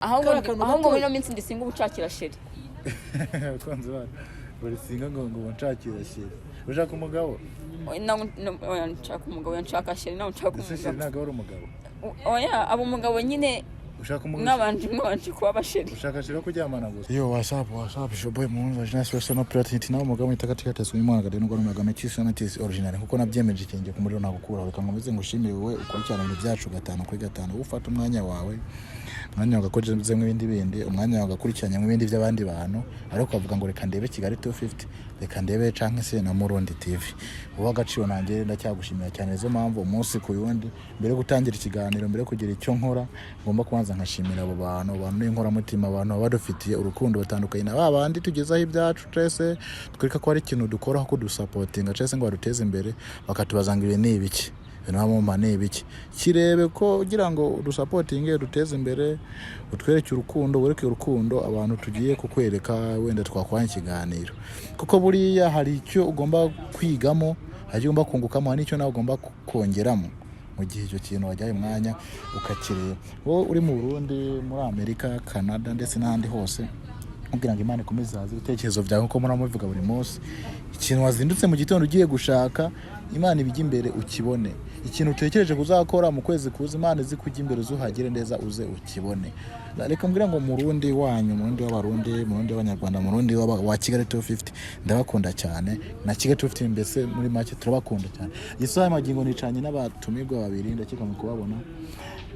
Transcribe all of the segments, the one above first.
ahubwo muri no minsi ndisinga ubucakira sheri konzo bari singa ngo nshakira sheri ushaka umugabo nshaka umugabo yanshaka sheri nawe nshaka umugabo ntago ari umugabo oya abo umugabo nyine ushaka umugabo n'abandi kuba basheri ushaka sheri kuryamana gusa yo whatsapp shoboye mu jeunesse personal pratique nawe umugabo itakatika tese umwana gade n'ubwo n'umugabo cyise na tese original kuko nabyemeje kinge ku muriro nagukura reka nkomeze ngushimire wowe ukurikirana mu byacu 5 kuri 5 ufata umwanya wawe umwanya wagakoje n'ibindi bindi umwanya wagakurikiranya mu bindi by'abandi bantu ariko avuga ngo reka ndebe Kigali 250 reka ndebe canke se na Murundi TV uba gaciro nanjye ndacyagushimira cyane zo mpamvu umunsi ku yundi mbere gutangira ikiganiro mbere kugira icyo nkora ngomba kubanza nkashimira abo bantu n'inkora mutima abantu badufitiye urukundo batandukanye na babandi tugezaho ibyacu trese twereka ko ari ikintu dukora ko dusupportinga trese ngo baduteze imbere bakatubazangire n'ibiki namo mane biki kirebe ko kugira ngo dusupportinge duteze imbere utwereke urukundo wereke urukundo abantu tugiye kukwereka wenda twakwanya ikiganiro kuko buriya hari icyo ugomba kwigamo hari ugomba kungukamo n'icyo nawe ugomba kongeramo mu gihe icyo kintu wajyaye umwanya ukakireba wowe uri mu Burundi muri Amerika Canada ndetse n'ahandi hose kugira ngo Imana ikomeze haze ibitekerezo byawe uko muramuvuga buri munsi ikintu wazindutse mu gitondo ugiye gushaka Imana ibijya imbere ukibone ikintu utekereje kuzakora mu kwezi kuza Imana zikujya imbere zuhagire neza uze ukibone reka mbwira ngo Murundi wanyu Murundi w'abarundi Murundi w'abanyarwanda Murundi wa Kigali 250 ndabakunda cyane na Kigali 250 mbese muri make turabakunda cyane isaha magingo nicanye n'abatumirwa babiri ndakeka mu kubabona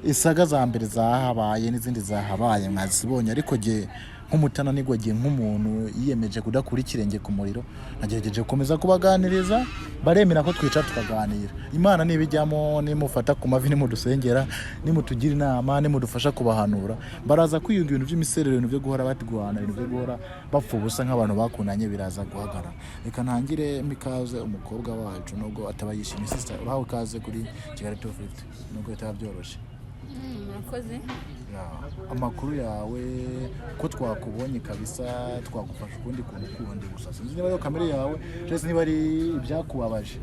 isaga za mbere zahabaye n'izindi zahabaye mwazibonye ariko je nk'umutana nigwagiye nk'umuntu yiyemeje kudakura ikirenge ku muriro nagerageje gukomeza kubaganiriza baremera ko twica tukaganira Imana nibijyamo nimufata ku mavi nimudusengera nimutugira inama nimudufasha kubahanura baraza kwiyunga ibintu by'imiserero ibintu byo guhora batigwana ibintu byo guhora bapfa ubusa nk'abantu bakundanye biraza guhagara reka ntangire mikaze umukobwa wacu nubwo atabayishimiye sister uraho kaze kuri Kigali 250 nubwo itabyoroshe murakoze amakuru yawe ko twakubonye kabisa twagufasha ukundi kundi gusa sinzi niba yo kamera yawe cyese niba ari ibyakubabaje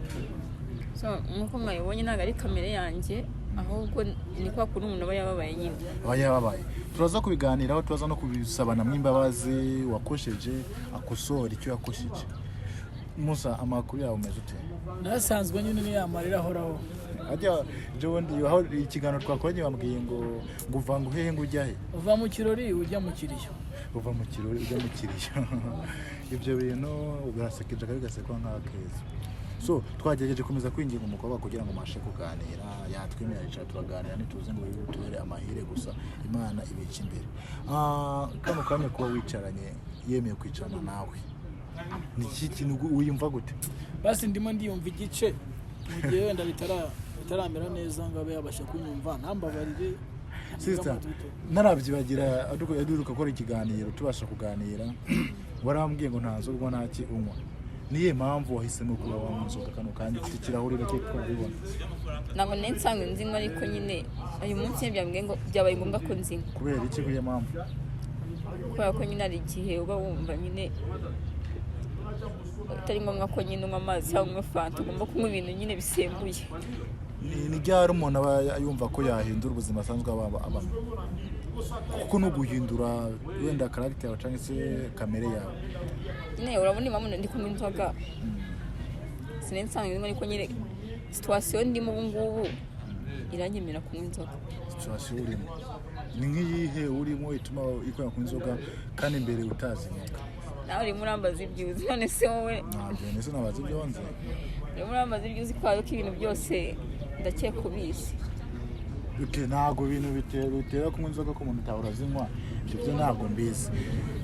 so nkuko mwayibonye ntago ari kamera yanjye ahubwo ni kwa kuri umuntu aba yababaye nyine yababaye turaza kubiganiraho turaza no kubisabana mw'imbabazi wakosheje akosora icyo yakosheje Musa amakuru yawe umeze ute nasanzwe nyine ni yamarira horaho ajya jondi aho ikiganiro twakoranye bambwiye ngo uvanga uhehe ngo ujya he uva mu kirori ujya mu kiriyo uva mu kirori ujya mu kiriyo ibyo bintu ugasekeje gasekwa nk'akeza so twagerageje komeza kwinginga umukobwa kugira ngo mashe kuganira yatwemerera icara turaganira nituze ngo tubere amahire gusa Imana ibica imbere kano kanya kuba wicaranye yemeye kwicarana nawe ni iki kintu uyumva gute basi ndimo ndiyumva igice mu gihe wenda bitaramera neza ngo abe yabasha kunyumva ntambabarire sister narabyibagira aduka gukora ikiganiro tubasha kuganira warambwiye ngo ntazo rwa ntaki unywa niye mpamvu wahisemo kuba wanzoga kano kandi ikirahuriro cyo twabibona ntabwo nensanga nzinwa ariko nyine uyu munsi byambwiye ngo byabaye ngombwa ko nzinwa kubera iki kuye mpamvu kubera ko nyine ari igihe uba wumva nyine utari ngombwa ko nyine unywa amazi cyangwa unywa fanta ugomba kunywa ibintu nyine bisembuye ni ryari umuntu aba yumva ko yahindura ubuzima asanzwe abamo kuko no guhindura wenda character yawe cyangwa se kamere yawe nyine urabona impamvu ndi kunywa inzoga sinensanga ndimo ariko nyine situation ndimo ubu ngubu iranyemera kunywa inzoga situation urimo ni nk'iyihe urimo ituma ikora kunywa inzoga kandi imbere utazinuka nawe uri murambaza ibyuzi none se wowe ntabwo nese nabaza ibyonze uri murambaza ibyuzi kwayo ko ibintu byose ndakeka ubizi ntabwo ibintu bitera kunywa inzoga ko umuntu utahora azinywa ibyo ntabwo mbizi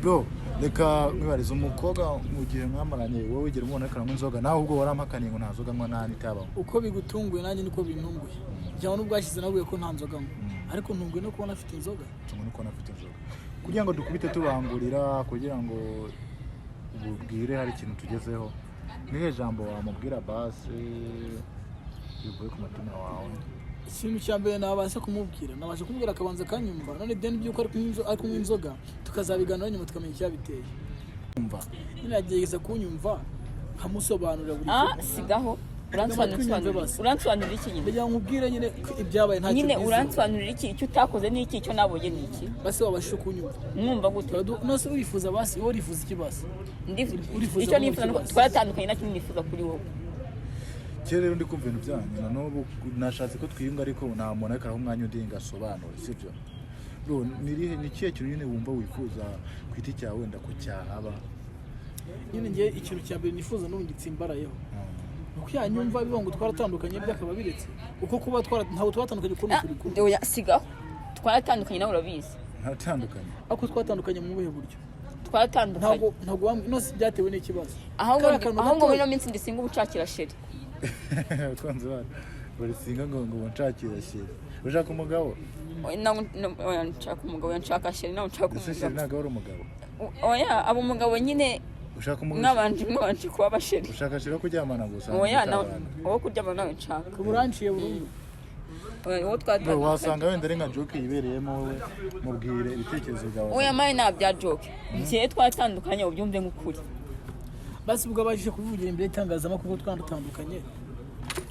bro reka mwibariza umukobwa mu gihe mwamaranye wowe wigera umubona ariko anywa inzoga nawe ubwo warampakaniye ngo nta nzoga anywa nta n'itabaho uko bigutunguye nanjye niko bintunguye cyangwa n'ubwo yashyize nawe ko nta nzoga anywa ariko ntunguye no kubona afite inzoga kugira ngo dukubite tubangurira kugira ngo ubwire hari ikintu tugezeho nihe jambo wamubwira basi bivuye ku mutima wawe ikintu cya mbere nabasha kumubwira akabanza akanyumva none deni by'uko ari kunywa inzoga tukazabiganira nyuma tukamenya icyabiteye umva nyine yagerageza kunyumva nkamusobanurira buri sigaho uransobanurira iki nyine kugira ngo ubwire nyine ibyabaye nta nyine uransobanurira iki icyo utakoze ni iki icyo nabonye ni iki basi wabashije kunyumva mwumva gute nose urifuza basi wowe urifuza iki basi icyo nifuza nuko twaratandukanye nacyo nifuza kuri wowe kera rero ndi kumva ibintu byanyu na n'ubu nashatse ko twiyunga ariko nta muntu ariko araho umwanya undi ngasobanura sibyo bro ni ikihe kintu nyine wumva wifuza ku giti cyawe wenda ko cyahaba nyine ngiye ikintu cya mbere nifuza n'ubu ngitsimbarayeho uko yanyumva bivuga ngo twaratandukanye byakaba biretse uko kuba ntabwo twatandukanye kuko turi kumwe oya sigaho twaratandukanye nawe urabizi ntatandukanye ariko twatandukanye mu buhe buryo twaratandukanye ntabwo nose byatewe n'ikibazo ahubwo muri ino minsi ndisinga ubucakira sheri konze bari singa ngo nshakira sheri ushaka umugabo oya nshaka umugabo nshaka sheri nawe nshaka umugabo ntabwo ari umugabo oya abo umugabo nyine ushaka umugabo mwabanje kuba basheri ushaka sheri kuryamana gusa oya wowe kuryamana nawe nshaka uburanciye burundu wasanga wenda ari nka joke yibereyemo wowe mubwire ibitekerezo byawe oya maye nta bya joke njye twatandukanye ubyumve nk'ukuri basi ubwo abajije kuvugira imbere y'itangazamakuru twandukanye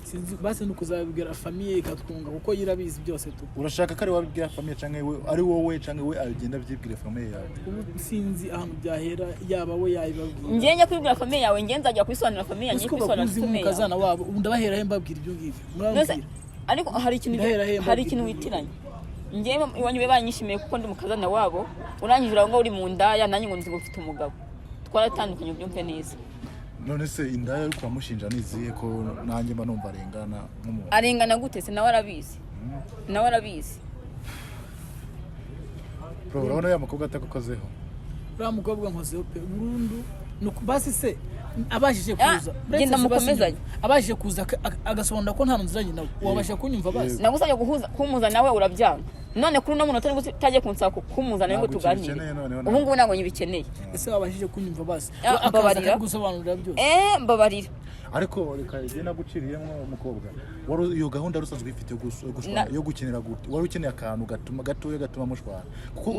sinzi basi no kuzabibwira famiye ikatwunga kuko yirabizi byose tu urashaka ko ari wabibwira famiye canke ari wowe canke we agenda byibwira famiye yawe sinzi ahantu byahera yaba we yayibabwira njye njya kwibwira famiye yawe njye nzajya kwisobanura famiye yanjye kwisobanura famiye kazana wabo ndabahera he mbabwira ibyo ngibyo ariko hari ikintu witiranye njye iwanyu be banyishimiye kuko ndi mukazana wabo urangije ngo uri mu ndaya nanjye ngo nzi ngo mfite umugabo twaratandukanye ubyumve neza none se indaya ariko bamushinja nizihe ko nanjye mba numva arengana nk'umuntu arengana gute se nawe arabizi bro urabona ya mukobwa atakozeho uriya mukobwa nkozeho pe burundu basi se abashije kuza genda mukomezanye abashije kuza agasobanura ko nta nziranye nawe wabashije kunyumva basi nagusabye kumuza nawe urabyanga none kuri no muntu utagiye kunsaba kumuza nawe ngo tuganire ubu ngubu ntabwo nyibikeneye ese wabashije kunyumva basi mbabarira gusobanurira byose mbabarira ariko reka igena guciriyemo umukobwa wari iyo gahunda rusanzwe ifite yo gukenera gute wari ukeneye akantu gatuma mushwana kuko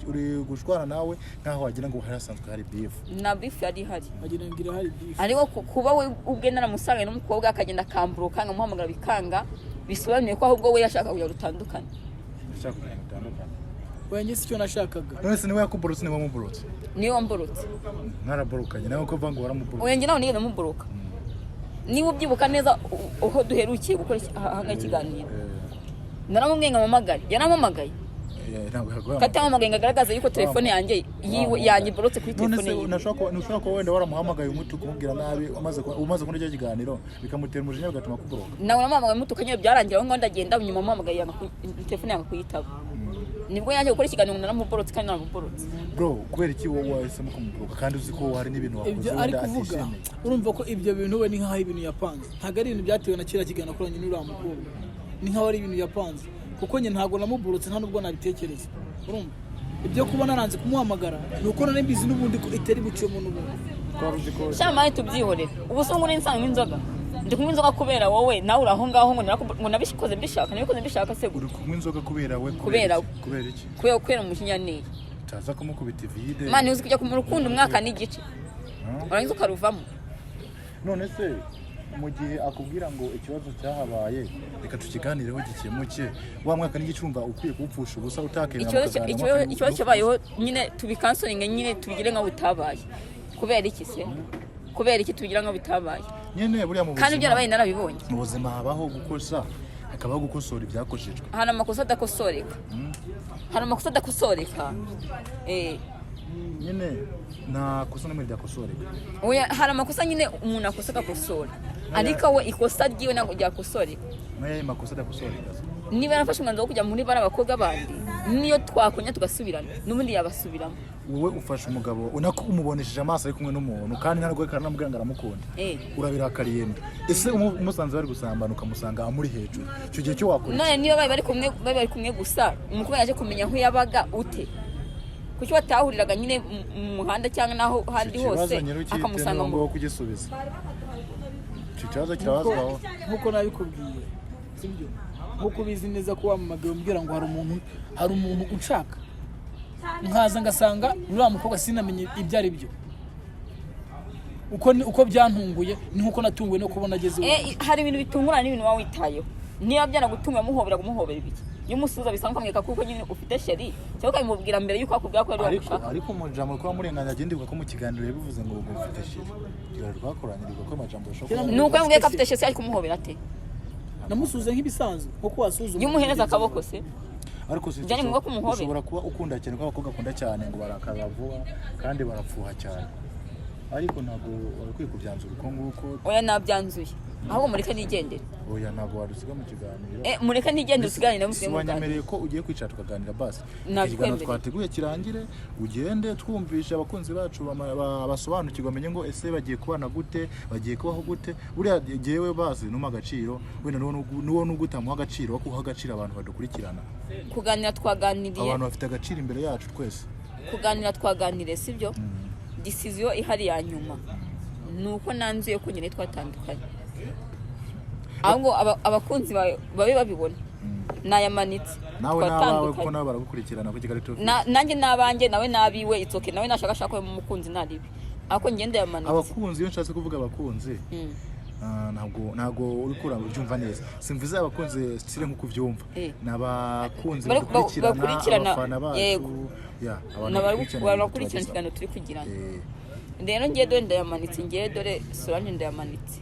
uri gushwana nawe nkaho wagira ngo harasanzwe hari beef na beef yari hari wagira ngo hari beef ariko kuba we ubwe naramusanga n'umukobwa akagenda akamburuka ngamuhamagara bikanga bisobanuye ko ahubwo we yashaka kugira rutandukanye wenye sicyo nashakaga none se niwe yakuborotse niwe wamuborotse niwe wamborotse naraborokanye nawe ko vango waramuborotse oya njye nawe nigeze muboroka niba ubyibuka neza uho duherukiye gukora aha ikiganiro naramubwiye nkamamagare yaramamagaye katamamagaye ngagaragaza yuko telefone yanjye yanjye borotse kuri telefone ye nashaka ko wenda waramuhamagaye umutu kumubwira nabi umaze kurya ikiganiro bikamutera umujinya bigatuma kuboroka nawe namamagaye umutu kanyyo byarangira aho ngo ndagenda nyuma muhamagaye telefone yanjye kuyitaba nibwo yanjye gukora ikiganiro naramuborotse kandi naramuborotse bro kubera iki wowe wahisemo kumuboroka kandi uzi ko hari n'ibintu wakoze wenda atishimiye urumva ko ibyo bintu we ni nkaho ibintu yapanze ntabwo ari ibintu byatewe na kera kiganiro akoranye n'uriya mukobwa ni nkaho ari ibintu yapanze kuko njye ntabwo namuborotse nta nubwo nabitekereza urumva ibyo kuba naranze kumuhamagara ni uko nari mbizi n'ubundi ko itari buciyemo n'ubundi cyamaye tubyihorere ubu se ngo nsanga inzoga ndi kunywa inzoga kubera wowe nawe uraho ngaho ngo nabikoze mbishaka se uri kunywa inzoga kubera we kubera iki kubera umujinya neye utaza kumukubita ivide mani uzi kujya mu rukundo umwaka n'igice urangiza ukaruvamo none se mu gihe akubwira ngo ikibazo cyahabaye reka tukiganireho gikemuke wa mwaka n'igicumba ukwiye kuwupfusha ubusa utakemera ikibazo cyabayeho nyine tubikansoringe nyine tubigire nkaho bitabaye kubera iki se kubera iki tubigira nkaho bitabaye nyene buriya mu buzima kandi byarabaye narabibonye mu buzima habaho gukosa hakabaho gukosora ibyakoshejwe hari amakosa adakosoreka nyine nta kosa n'umwe ryakosoreka oya hari amakosa nyine umuntu akosa agakosora ariko we ikosa ryiwe ntabwo ryakosoreka nayo makosa adakosoreka niba yarafashe umwanzuro wo kujya muri bara abakobwa bandi niyo twakonya tugasubirana n'ubundi yabasubiramo wowe ufashe umugabo unako umubonesheje amaso ari kumwe n'umuntu kandi nta rwego karanamubwira ngo aramukunda urabirakariye mbi ese umusanze bari gusambana ukamusanga amuri hejuru icyo gihe cyo wakora none niyo bari kumwe gusa umukobwa yaje kumenya aho yabaga ute kuki batahuriraga nyine mu muhanda cyangwa naho handi hose akamusanga ngo kugisubiza icyo kibazo kirabazwaho nkuko nabikubwiye sibyo nkuko ubizi neza ko wamamagaye umbwira ngo hari umuntu unshaka nkaza ngasanga uriya mukobwa sinamenye ibyo ari byo uko byantunguye ni nkuko natunguwe no kubona ageze hari ibintu bitungurana n'ibintu wawe witayeho niba byanagutunguye muhobera kumuhobera ibiki iyo umusuza bisanga ukamwereka kuko nyine ufite sheri cyangwa ukamubwira mbere yuko akubwira ko ari wamushaka ariko mu jambo kuba murenganya agenderwa ko mu kiganiro yabivuze ngo ufite sheri kiraro twakoranyirijwe ko amajambo ashobora nuko yambwiye ko afite sheri ari kumuhobera ate namusuze nk'ibisanzwe nkuko wasuzuma iyo umuhereza akaboko se ariko si byane ngombwa kumuhobera ushobora kuba ukunda cyane ko abakobwa akunda cyane ngo barakaza vuba kandi barapfuha cyane ariko ntabwo warakwiye kubyanzura uko nguko oya nabyanzuye ahubwo mureke nigendere oya ntabwo wadusiga mu kiganiro mureke nigendere usigarane na muslimu wanyemereye ko ugiye kwicara tukaganira basi ikiganiro twateguye kirangire ugende twumvisha abakunzi bacu basobanukirwa bamenye ngo ese bagiye kubana gute bagiye kubaho gute buriya jewe basi numa agaciro wenda nuwo nugutamuha agaciro wakuha agaciro abantu badukurikirana kuganira twaganiriye abantu bafite agaciro imbere yacu twese kuganira twaganiriye sibyo decision ihari ya nyuma nuko nanzuye ko nyine twatandukanye ahubwo abakunzi babe babibona nayamanitse nawe nawe ko nawe baragukurikirana ku Kigali Top nanjye nabanjye nawe nabiwe itsoke nawe nashaka mu mukunzi naribi ako ngende yamanitse abakunzi iyo nshatse kuvuga abakunzi ntabwo uri kubyumva neza simvuze abakunzi stile nkuko uvyumva nabakunzi bakurikirana abafana bacu bakurikirana ikiganiro turi kugirana rero ngiye dore ndayamanitse ngiye dore Solange ndayamanitse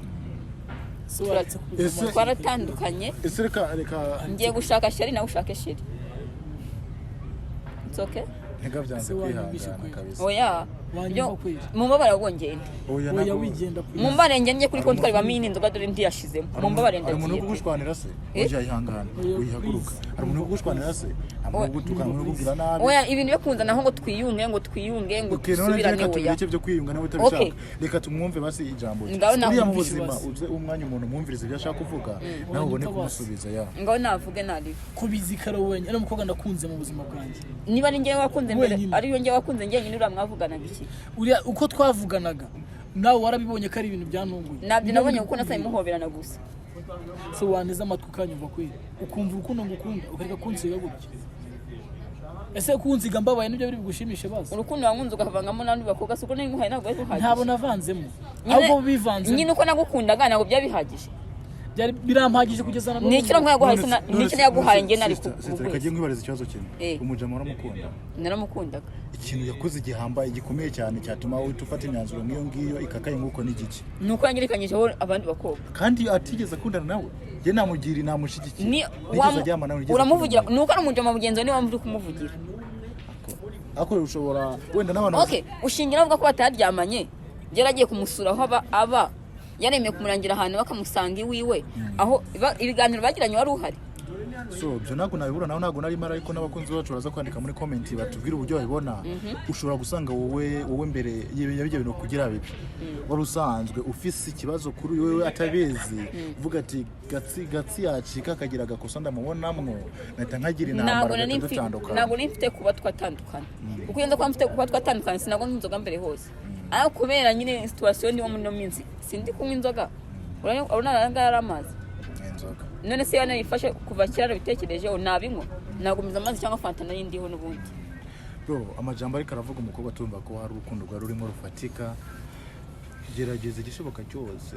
twaratandukanye ese reka ngiye gushaka sheri nawe ushake sheri itsoke Nega byanze kwihangana kabisa. Oya. Mumbabara wongenda. Oya wigenda kuri. Mumbare ngenye kuri konti twari bamini inzoga dore ndi yashizemo. Mumbabare ndagiye. Umuntu ugushwanira se. Oya ihangana. Uyihaguruka. Hari umuntu ugushwanira se. Amugutuka umuntu nabi. Oya ibintu byo naho ngo twiyunge ngo tusubirane oya. Icyo byo kwiyunga nawe utabishaka. Reka tumwumve basi ijambo. Uriya mu buzima uze umwanya umuntu mwumviriza ibyo ashaka kuvuga nawe ubone kumusubiza ya. Ngaho navuge nari. Kubizikara wenye ari umukobwa ndakunze mu buzima bwanjye. Niba ari ngewe wakunze mbere ari yo ngewe wakunze ngewe nyine uramwavugana biki. Uriya uko twavuganaga nawe warabibonye ko ari ibintu byantunguye. Nabyo nabonye uko nasaye muhoberana gusa. So waneza amatwi ukanyumva kweli. Ukumva urukundo ngukunda ukareka kunsiga gutya. Ese kunziga mbabaye nibyo biri bigushimishe bazi. Urukundo wankunze ukavangamo nandi bakobwa suko n'inkuhaye ntabwo ari uhagije. Ntabo navanzemo. Ahubwo bivanze. Nyine uko nagukundaga ntabwo byabihagije. Byari birampagije kugeza na none. Nikiro nkwaguhaye nikiro yaguhaye nge nari ku. Kagiye nkwibariza ikibazo kimwe. Umujama waramukunda. Naramukundaga. Ikintu yakoze igihamba igikomeye cyane cyatuma utufata imyanzuro ngiyo ikakaye nguko n'igiki. Nuko yangirikanyije abandi bakobwa. Kandi atigeze akundana nawe. Je namugira namushigikiye. Uramuvugira nuko ari umujama mugenzi ni wamuri kumuvugira. Ako ushobora wenda n'abantu. Okay, ushingira avuga ko bataryamanye. Geragiye kumusura aho aba yaremeye kumurangira ahantu bakamusanga iwiwe aho ibiganiro bagiranye wari uhari. So byo nago nabibura naho nago nari mara ariko n'abakunzi bacu baraza kwandika muri comment batubwira uburyo babibona. Ushobora gusanga wowe mbere y'ibyo bintu kugira bibi wari usanzwe ufise ikibazo kuri wewe atabizi uvuga ati gatsi yacika akagira gakosa ndamubonamwo nahita nkagira intambara gatandukana. Nago nifite kuba twatandukana kuko yenda kwa mfite kuba twatandukana sinago n'inzoga mbere hose aho kubera nyine situation ni wo muri no minsi sindi kunywa inzoga urana naranga yaramazi inzoga none se yana yifashe kuva cyara bitekerejeho nabinywa nagumiza amazi cyangwa fanta n'indiho n'ubundi. Bro amajambo ariko aravuga umukobwa tumva ko hari urukundo rwa rurimo rufatika gerageza igishoboka cyose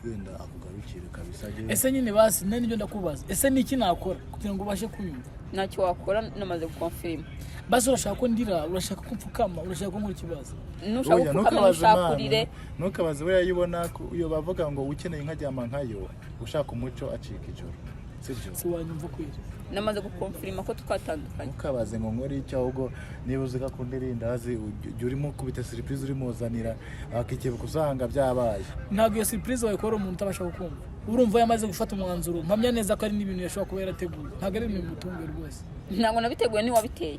wenda akugarukire kabisa. Ese nyine basi nani byo ndakubaza ese niki nakora kugira ngo ubashe kunyumva? Ntacyo wakora namaze gukonfirma. Basi urashaka ko ndira urashaka kumfukama urashaka ko nkora ikibazo nushaka gupfukama ushakurire nukabaze we yayibona iyo bavuga ngo ukeneye nkajyama nkayo ushaka umuco acika ijoro sibyo si wanyumva kwira namaze gukonfirma ko twatandukanye. Ukabaze ngo nkore icyo ahubwo niba uzi gakunda irindazi urimo kubita surprise urimo zanira akikebe kusanga byabaye. Ntabwo iyo surprise wayikora umuntu utabasha kumva urumva yamaze gufata umwanzuro mpamya neza ko ari n'ibintu yashobora kuba yarateguye ntabwo ari ibintu mutunguye rwose. Ntabwo nabiteguye ni wabiteye.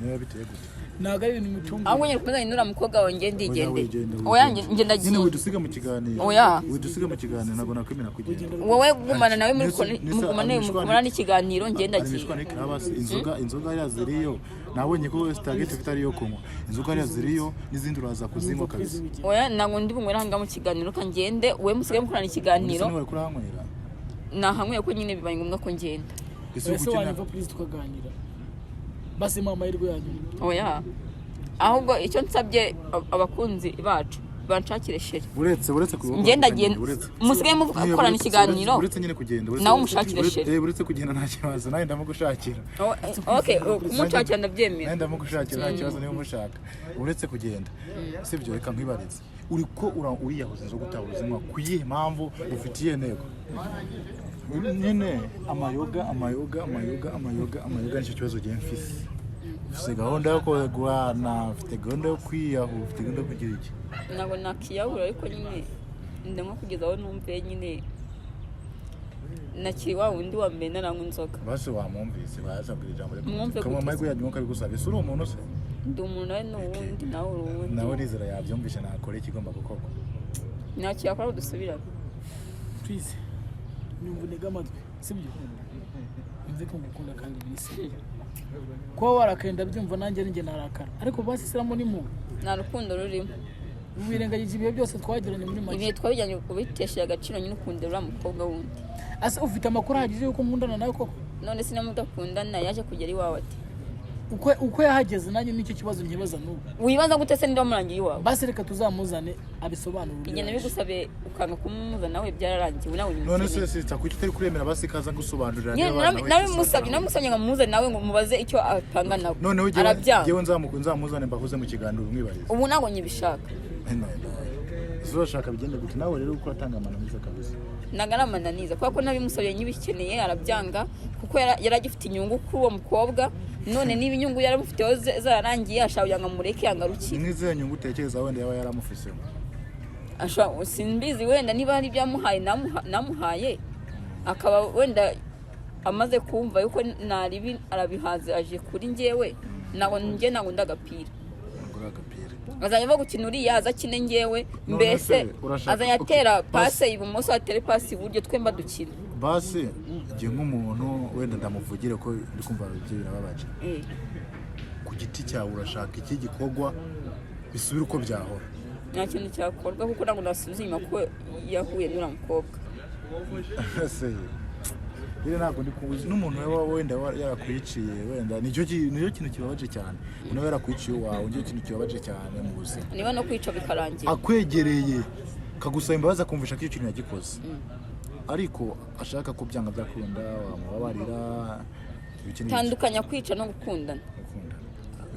Niba biteye gute? Naga ibintu mutunguye. Ahubwo nyine kumeza inura mukobwa wanjye ndigende. Oya nge ndagiye. Nyine widusiga mu kiganiro. Oya. Widusiga mu kiganiro ntabwo nakwemera kugenda. Wowe gumana nawe mugumana n'ikiganiro nge ndagiye. Inzoga yaziriyo nabonye ko target bitari yo kunywa. Inzoga yaziriyo n'izindi uraza kuzinywa kabisa. Oya ntabwo ndi bumwe hanga mu kiganiro kangende we musigaye mukorana ikiganiro. Ese kuranywera? Nahanyweye ko nyine bibaye ngombwa ko ngenda. Ese wanyumva please tukaganira. Basi mama yirwe yanyu. Oya. Ahubwo icyo nsabye abakunzi bacu banshakire sheri uretse ngenda musigaye mukorana ikiganiro uretse nyine kugenda nawe umushakire sheri uretse kugenda nta kibazo nawe ndamugushakira okay kumushakira ndabyemera nawe ndamugushakira nta kibazo niba umushaka uretse kugenda sibyo reka nkwibarize uriko uriyahuza zo gutahura ubuzima kuyihe mpamvu ufitiye ntego nyine amayoga nicyo kibazo gihe mfise ufite gahunda yo guhana ufite gahunda yo kwiyahura ufite gahunda yo kugira iki ntabwo nakiyahura ariko nyine ndimo kugeza aho numve nyine nakiri wa wundi wa mbere naranywa inzoga basi wamwumvise bazabwira ijambo ryo kama amahirwe yanyu nk'uko abigusaba ese uri umuntu se ndi umuntu nawe n'uwundi nawe uri uwundi nawe nizera yabyumvishe nakora ikigomba gukorwa ntacyo yakora dusubirane please nyumva unega amatwi sibyo mve ko ngukunda kandi bisi kuba warakenda byumva nanjye ninjye narakara ariko basi siramo ni mu nta rukundo rurimo ubirengagije ibihe byose twagiranye muri make ibihe twabijyanye kubitesha agaciro nyine ukunda uriya mukobwa wundi ase ufite amakuru ahagije yuko nkundana nawe koko none sinamudakundana yaje kugera iwawe ati uko yahageze nanjye nicyo kibazo nkibaza n'ubu wibaza gute se ndio murangiye iwawe basi reka tuzamuzane abisobanura igene bigusabe ukanga kumuzana nawe byararangiye nawe none se sita kuki utari kuremera basi kaza gusobanurira nawe musabye nawe ngo mubaze icyo apanga nawe none ugiye nzamuzane mbahuze mu kiganiro umwibarize ubu nago nyibishaka uzashaka bigende gute nawe rero uko atanga amananiza kabisa nagara amananiza kuko nabimusabye nyibikeneye arabyanga kuko yaragifite inyungu kuri uwo mukobwa none niba inyungu yaramufiteho zararangiye ashaka yanga mureke yangarukiye n'izihe nyungu utekereza wenda yaba yaramufisemo simbizi wenda niba hari ibyamuhaye namuhaye akaba wenda amaze kumva yuko naribi arabihaze aje kuri njyewe ntabwo ndagapira azajya ava gukina uriya aza akine njyewe mbese azajya atera pase ibumoso atere pase iburyo twemba dukina basi igihe nk'umuntu wenda ndamuvugire ko ndi kumva ibyo birababaje ku giti cyawe urashaka iki gikorwa bisubire uko byahora nta kintu cyakorwa kuko ntabwo nasubiza inyuma ko yahuye n'uriya mukobwa rero ntabwo ndi kubuzi n'umuntu wenda yarakwiciye wenda nicyo kintu kibabaje cyane umuntu yarakwiciye wawe nicyo kintu kibabaje cyane mu buzima niba no kwica bikarangira akwegereye kagusaba imbabazi akumvisha ko icyo kintu yagikoze ariko ashaka ko byanga byakunda wamubabarira tandukanya kwica no gukundana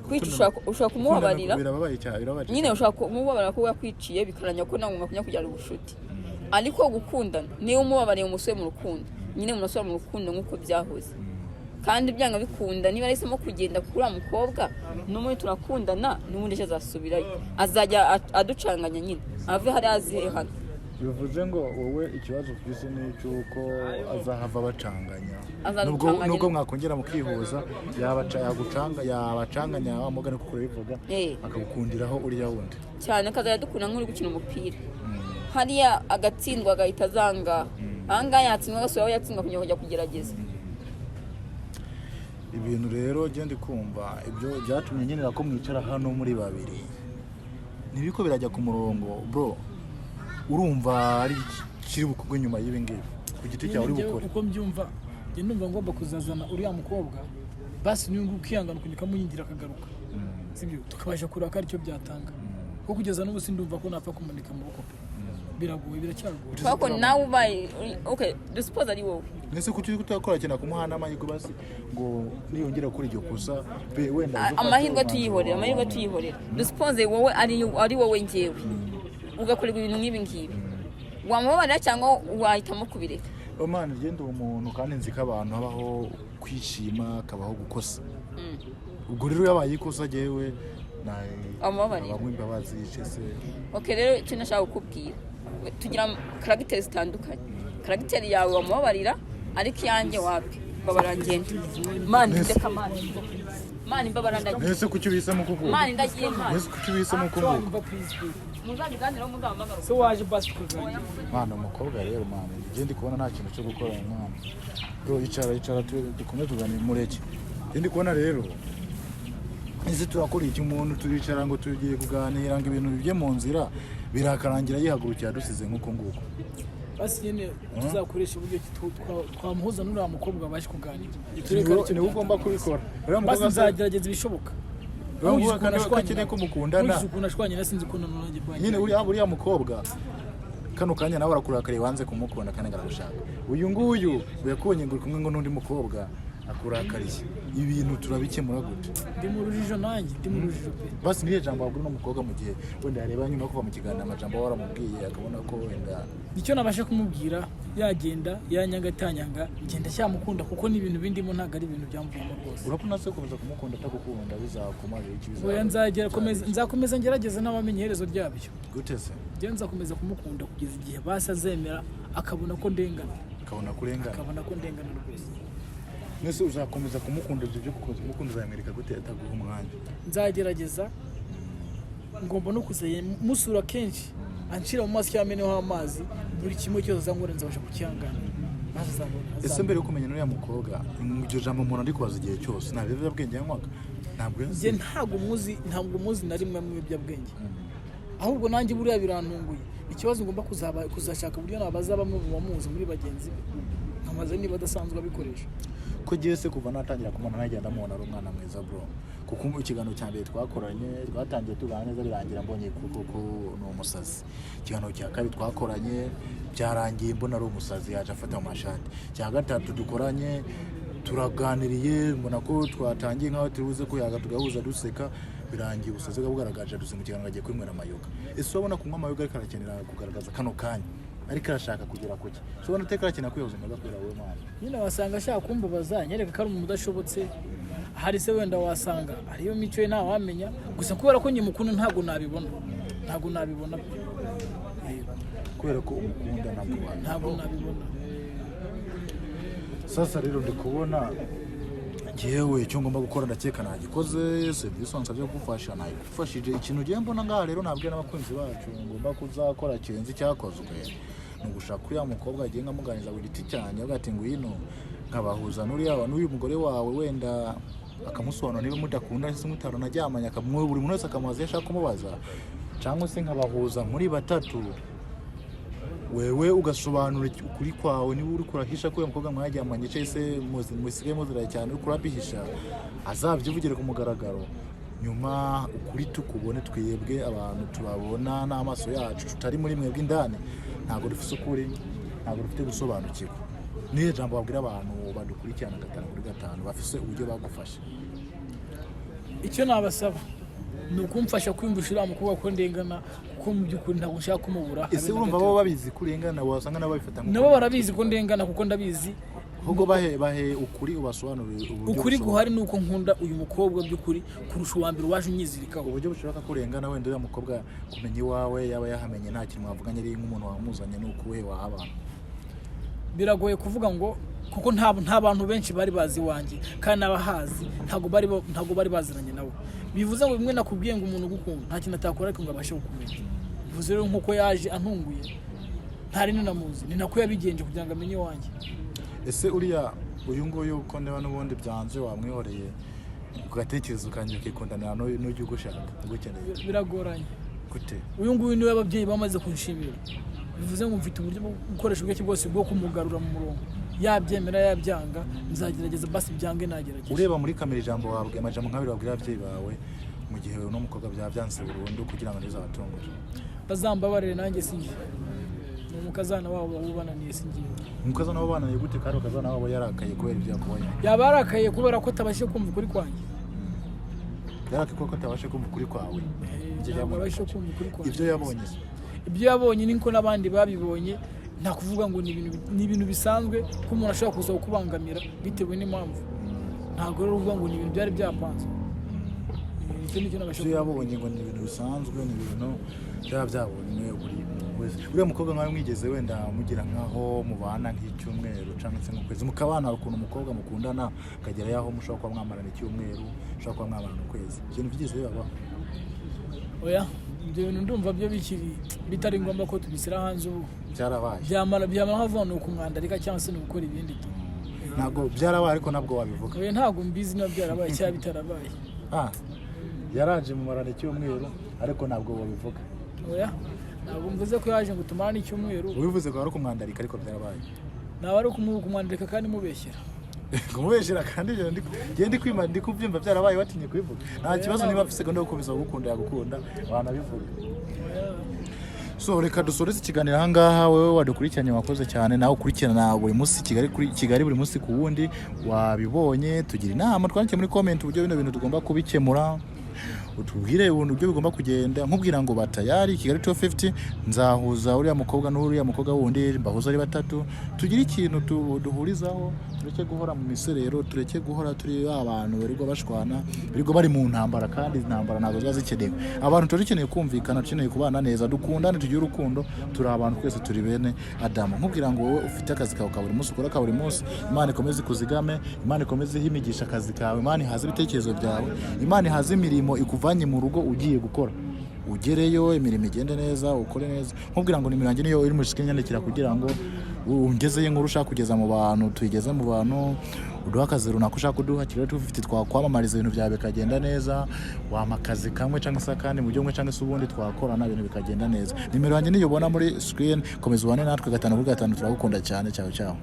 kwica ushaka kumubabarira nyine ushaka kumubabarira ko yakwiciye bikarangira ko nawe mwakunya kujyana ubushuti ariko gukundana niba umubabariye umusore mu rukundo nyine munasubira mu rukundo nk'uko byahoze kandi byanga bikunda niba ahisemo kugenda kuri uriya mukobwa n'umwe turakundana n'ubundi ejo azasubirayo azajya aducanganya nyine ave hari azihe hano bivuze ngo wowe ikibazo ufite ni icy'uko azahava abacanganya nubwo mwakongera mukihuza yabacanganya wa mugani kuko urabivuga akagukundiraho uriya wundi cyane akazajya dukunda nk'uri gukina umupira hariya agatsindwa agahita azanga ahangaha yatsindwa agasubiraho yatsindwa kugira ngo ajya kugerageza ibintu rero genda kumva ibyo byatumye nkenera ko mwicara hano muri babiri ntibiko birajya ku murongo bro urumva ari kiri bukorwe nyuma y'ibi ngibi ku giti cyawe uri bukore uko mbyumva njye ndumva ngomba kuzazana uriya mukobwa basi nyungu ukihangana ukunika muyingira akagaruka sibyo tukabasha kuraka aricyo byatanga kuko kugeza n'ubu sindumva ko napfa kumanika amaboko pe biragoye biracyagoye kuko nawe ubaye okay dusuppose ari wowe nese kuki utakora cyane kumuhana amahirwe basi ngo niyongera kuri iryo kosa be wenda amahirwe tuyihorera dusuppose wowe ari wowe ngewe ugakorerwa ibintu nk'ibi ngibi wamubabarira cyangwa wahitamo kubireka Omani genda umuntu kandi nzi ko abantu habaho kwishima kabaho gukosa ubwo rero yabaye ikosa jewe amubabarira imbabazi yicese okay rero icyo nashaka kukubwira tugira character zitandukanye character yawe wamubabarira ariko yanjye wapi babarangenda mani ndeka mani babaranda nese kuki bisemo kuko mani ndagiye mani nese kuki bisemo kuko muzaganira muzamagara so waje basi kuganya mwana umukobwa rero mwana genda kubona nta kintu cyo gukora mwana bro icara dukomeze tuganire mureke genda kubona rero izi turakora iki umuntu turicara ngo tugiye kuganira ngo ibintu bibye mu nzira birakarangira yihagurukira dusize nk'uko nguko basi nyine tuzakoresha uburyo twamuhuza n'uriya mukobwa baje kuganira ni ugomba kubikora basi nzagerageza ibishoboka Urumva kandi ukeneye ko mukundana. Ukuntu ashwanye na sinzi ukuntu nanjye kwanye. Nyine uriya mukobwa kano kanya nawe arakurakariye wanze kumukunda kandi aragushaka. Uyu nguyu yakonye ngo kumwe ngo n'undi mukobwa akurakariye. Ibintu turabikemura gute? Ndi mu rujijo nanjye, ndi mu rujijo pe. Basi niye jambo wabwira n'umukobwa mu gihe wenda yareba nyuma kuva mu kiganiro amajambo waramubwiye akabona ko wenda icyo nabasha kumubwira yagenda yanyangatanyanga igenda cyamukunda kuko ni ibintu bindimo ntago ari ibintu byamvuyemo rwose. urapuna se komeza kumukunda atagukunda bizakumarira iki bizakumarira? Oya nzakomeza ngerageza n'abamenye iherezo ryabyo. Gute se? Njye nzakomeza kumukunda kugeza igihe basi azemera akabona ko ndengana. Akabona ko ndengana rwose. Nese uzakomeza kumukunda ibyo kumukunda uzamwereka gute ataguha umwanya? Nzagerageza ngomba no musura kenshi anshira mu maso cyameneho amazi buri kimwe cyose azangora nzabasha kucyangana. Ese mbere yo kumenya n'uriya mukobwa iryo jambo umuntu ari kubaza igihe cyose nta biyobyabwenge yanywaga? Njye ntabwo muzi na rimwe mu biyobyabwenge. Ahubwo nanjye buriya birantunguye. Ikibazo ngomba kuzashaka uburyo nabaza bamwe mu bamuzi muri bagenzi be nkamaze niba adasanzwe abikoresha. Ko giye se kuva natangira kumubona nagenda mubona ari umwana mwiza bro. Kuko ikiganiro cya mbere twatangiye tugana neza birangira mbonye kuko ni umusazi. Ikiganiro cya kabiri twakoranye byarangiye mbona ari umusazi yaje afata mu mashati. Cya gatatu dukoranye turaganiriye mbona ko twatangiye nkaho turuze ko yaga tugahuza duseka birangiye ubusazi bwagaragaje duse mu kiganiro agiye kwinywera amayoga. Ese ubona kunywa amayoga ariko arakenera kugaragaza kano kanya ariko arashaka kugera kuki? Sobona teka arakina kwiyoza amayoga kwera wowe mwana. Nyine wasanga ashaka kumbabaza nyereka ko ari umuntu udashobotse. Hari se wenda wasanga ariyo mico ye nta wamenya gusa kubera ko nyimukunda ntago nabibona kubera ko umukunda ntago nabibona. Sasa rero ndikubona jewe icyo ngomba gukora ndakeka nagikoze service wansabye kugufasha nayigufashije ikintu giye mbona ngaha rero nabwiye n'abakunzi bacu ngomba kuzakora kirenze cyakozwe nugushaka uya mukobwa agiye ngamuganiza ku giti cyane agati ngwino nkabahuza n'uyu mugore wawe wenda akamusobanura niba mudakunda se mutarona ajyamanya akamwe buri muntu wese akamubaza yashaka kumubaza cyangwa se nkabahuza muri batatu wewe ugasobanura ukuri kwawe niba uri kurahisha ko uyu mukobwa mwajyamanye cyese musige muzira cyane uri kurabihisha azabyivugire ku mugaragaro nyuma ukuri tukubone twebwe abantu tubabona n'amaso yacu tutari muri mwebwe indani ntago dufite ukuri ntago dufite gusobanukirwa. Niye jambo babwira abantu badukurikirana 5/5 bafise uburyo bagufasha. Icyo nabasaba ni ukumfasha kwiyumvisha uriya mukobwa ko ndengana kuko mu by'ukuri ntabwo nshaka kumubura. Ese urumva bo babizi kurengana wasanga nababifata nabo barabizi ko ndengana kuko ndabizi ahubwo bahe ukuri ubasobanurire uburyo ukuri guhari nuko nkunda uyu mukobwa by'ukuri kurusha uwa mbere waje unyizirikaho. Uburyo bushobora kurengana wenda uriya mukobwa kumenya iwawe yaba yahamenye nta kintu mwavuganye ari nk'umuntu wamuzanye nuko we wahaba. Biragoye kuvuga ngo kuko nta bantu benshi bari bazi wanjye kandi nabahazi ntago bari baziranye nawe. Bivuze ngo bimwe nakubwiye ngo umuntu gukunda nta kintu atakora ariko ngo abashe gukumenya. Bivuze rero nkuko yaje antunguye ntari ninamuzi ni nako yabigenje kugira ngo amenye wanjye. Ese uyu nguyu uko ndeba n'ubundi byanze wamwihoreye ugatekereza ukanje ukikundanira n'ujya ugushaka ugukeneye? Biragoranye. Gute? Uyu nguyu niwe ababyeyi bamaze kunshimira. Bivuze ngo mfite uburyo bwo gukoresha ubwenge bwose bwo kumugarura mu murongo. Yabyemera yabyanga nzagerageza basi byange nagerageza. Ureba muri kamera ijambo wabwe amajambo nkabiri wabwira ababyeyi bawe mu gihe no mukobwa byanze burundu kugira ngo nizabatungure. Bazambabarire nanjye sinjye. Umukazana wabo ubananiye singiye. Umukazana wabo bananiye gute karo kazana wabo yarakaye kubera ibyo yakubonye? Yabarakaye kubera ko tabashe kumva ukuri kwanjye. Yarakaye ko tabashe kumva ukuri kwawe. Ibyo yabonye niko nabandi babibonye nta kuvuga ngo ni ibintu bisanzwe ko umuntu ashobora kuza kubangamira bitewe n'impamvu. Ntago rero uvuga ngo ni ibintu byari byapanze. Icyo nabasha yabonye ngo ni ibintu bisanzwe ni ibintu byabonye uriya mukobwa nkawe mwigeze wenda mugira nkaho mubana nk'icyumweru cyangwa se n'ukwezi mukabana ukuntu umukobwa mukundana akagera yaho mushobora kuba mwamarana icyumweru mushobora kuba mwamarana ukwezi ikintu byigeze bibaho? Oya ibyo bintu ndumva byo bitari ngombwa ko tubisira hanze ubu byarabaye byamara havuga no kumwandarika cyangwa se no gukora ibindi. Ntago byarabaye ariko nabwo wabivuga? Oya ntago mbizi no byarabaye cyangwa bitarabaye. Yaraje mu marana icyumweru ariko ntabwo wabivuga? Oya ntabwo mvuze ko yaje ngo tumarane icyumweru. Ubivuze ko ari kumwandarika ariko byarabaye? Nawe ari kumwandarika kandi mubeshyera. kumubeshera kandi ndi kwima ndi kubyumva byarabaye watinye kubivuga nta kibazo niba afise gahunda yo gukomeza gukunda yagukunda wanabivuga. So reka dusoreze ikiganiro aha ngaha, wewe wadukurikiranye wakoze cyane, nawe ukurikirana buri munsi Kigali buri munsi ku wundi, wabibonye tugira inama twandike muri comment uburyo bino bintu tugomba kubikemura, utubwire uburyo bigomba kugenda. Nkubwira ngo batayari Kigali 250 nzahuza uriya mukobwa n'uriya mukobwa wundi mbahuza ari batatu, tugire ikintu duhurizaho, tureke guhora mu miserero, tureke guhora turi abantu barirwa bashwana, barirwa bari mu ntambara, kandi intambara ntago zazikenewe. Abantu turikeneye kumvikana, tukeneye kubana neza, dukundane, tugire urukundo, turi abantu twese turi bene Adamu. Nkubwira ngo wowe ufite akazi kawe ka buri munsi ukora ka buri munsi, Imana ikomeze kuzigame, Imana ikomeze himigisha akazi kawe, Imana ihaze ibitekerezo byawe, Imana ihaze imirimo ikuvanye mu rugo ugiye gukora, ugereyo imirimo igende neza, ukore neza. Nkubwira ngo nimero yanjye niyo iri mu nyandikira kugira ngo ungezeye inkuru ushaka kugeza mu bantu, tuyigeze mu bantu, uduha akazi runaka ushaka kuduha. Kigali 250 twakwamamariza ibintu byawe bikagenda neza, wampa akazi kamwe cyangwa se akandi mu buryo bumwe cyangwa se ubundi, twakorana ibintu bikagenda neza. Nimero yanjye niyo ubona muri screen, komeza ubane natwe 5 kuri 5, turagukunda cyane. Ciao ciao.